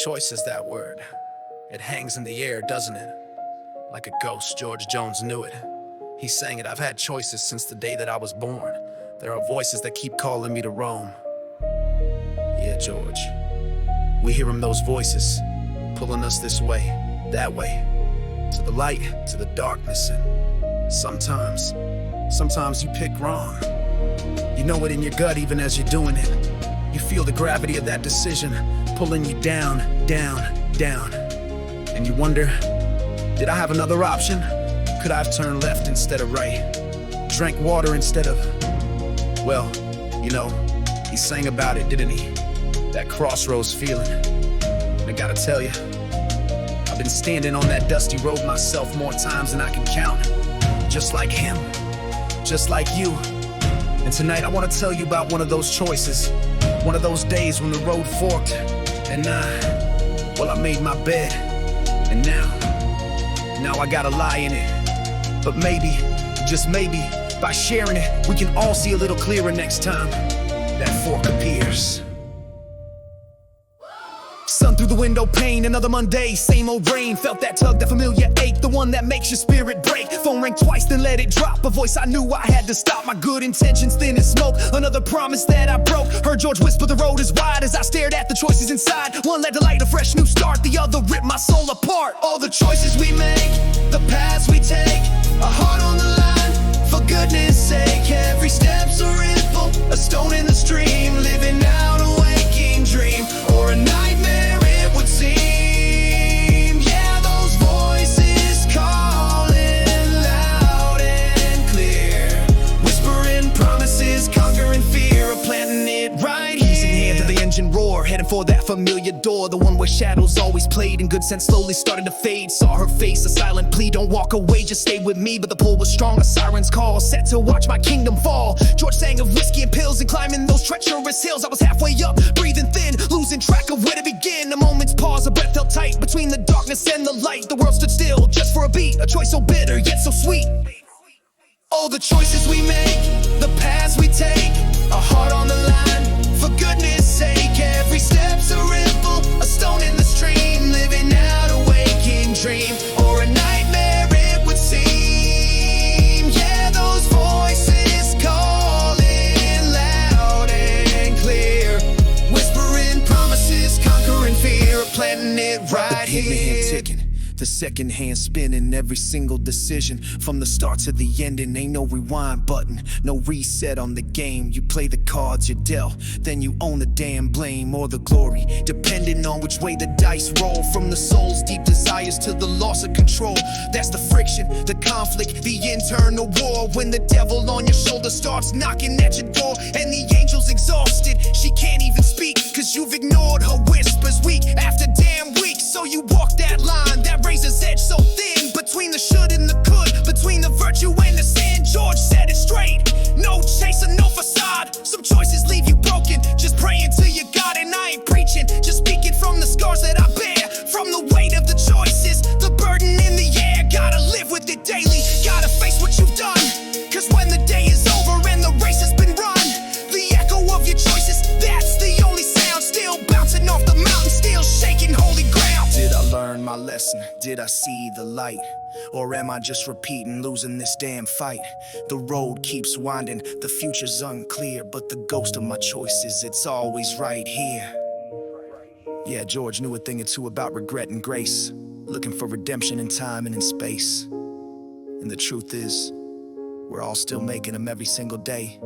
Choice is that word. It hangs in the air, doesn't it? Like a ghost, George Jones knew it. He sang it, I've had choices since the day that I was born. There are voices that keep calling me to roam. Yeah, George. We hear them, those voices, pulling us this way, that way, to the light, to the darkness, and sometimes you pick wrong. You know it in your gut even as you're doing it. You feel the gravity of that decision pulling you down, down, down. And you wonder, did I have another option? Could I have turned left instead of right? Drank water instead of, well, you know, he sang about it, didn't he? That crossroads feeling. And I gotta tell you, I've been standing on that dusty road myself more times than I can count. Just like him, just like you. And tonight I wanna tell you about one of those choices. One of those days when the road forked, and I made my bed, and now I gotta lie in it. But maybe, just maybe, by sharing it, we can all see a little clearer next time that fork appears. Sun through the window pane, another Monday, same old rain. Felt that tug, that familiar ache, the one that makes your spirit break. Phone rang twice, then let it drop. A voice I knew I had to stop. My good intentions thin as smoke, another promise that I broke. Heard George whisper, the road is wide, as I stared at the choices inside. One led to light, a fresh new start, the other ripped my soul apart. All the choices we make, the paths we take, a heart on the line, for goodness sake. Every step's a ripple, a stone in the stream, living out a waking dream, or a nightmare it would seem. Yeah, those voices calling loud and clear, whispering promises, conquering fear, or planting it right here. Easy hand to the engine roar, heading for that familiar door, the one where shadows always played and good sense slowly started to fade. Saw her face, a silent plea, don't walk away, just stay with me. But the pull was strong, a siren's call, set to watch my kingdom fall. George sang of whiskey and pills and climbing those treacherous hills. I was halfway up, breathing thin, losing track of where to begin. A moment's pause, a breath felt tight between the darkness and the light. The world stood still, just for a beat, a choice so bitter, yet so sweet. Oh, the choices we make, the paths we take, a heart on the line, for goodness sake. Every step's a ripple, a stone in the stream, living out a waking dream, or a nightmare it would seem. Yeah, those voices calling loud and clear, whispering promises, conquering fear, planting it right here. The second hand spinning, every single decision, from the start to the ending. Ain't no rewind button, no reset on the game. You play the cards you're dealt, then you own the damn blame or the glory, depending on which way the dice roll. From the soul's deep desires to the loss of control, that's the friction, the conflict, the internal war. When the devil on your shoulder starts knocking at your door, and the angel's exhausted, she can't even speak, cause you've ignored her whispers week after damn week. So you walk that line, that razor's edge so thin, between the should and the could, between the virtue and the sin. George said it straight, no chaser, no facade. Some choices leave you broken, just praying to your God. And I ain't preaching, just speaking from the scars that I bear, from the weight of the choices, the burden in the air. Gotta live with it daily, gotta face what you've done, cause when the day is over and the race has been run, the echo of your choices, that's the only sound, still bouncing off the mountain, still shaking holy ground. Did I learn my lesson? Did I see the light? Or am I just repeating, losing this damn fight? The road keeps winding, the future's unclear, but the ghost of my choices, it's always right here. Yeah, George knew a thing or two about regret and grace, looking for redemption in time and in space. And the truth is, we're all still making them every single day.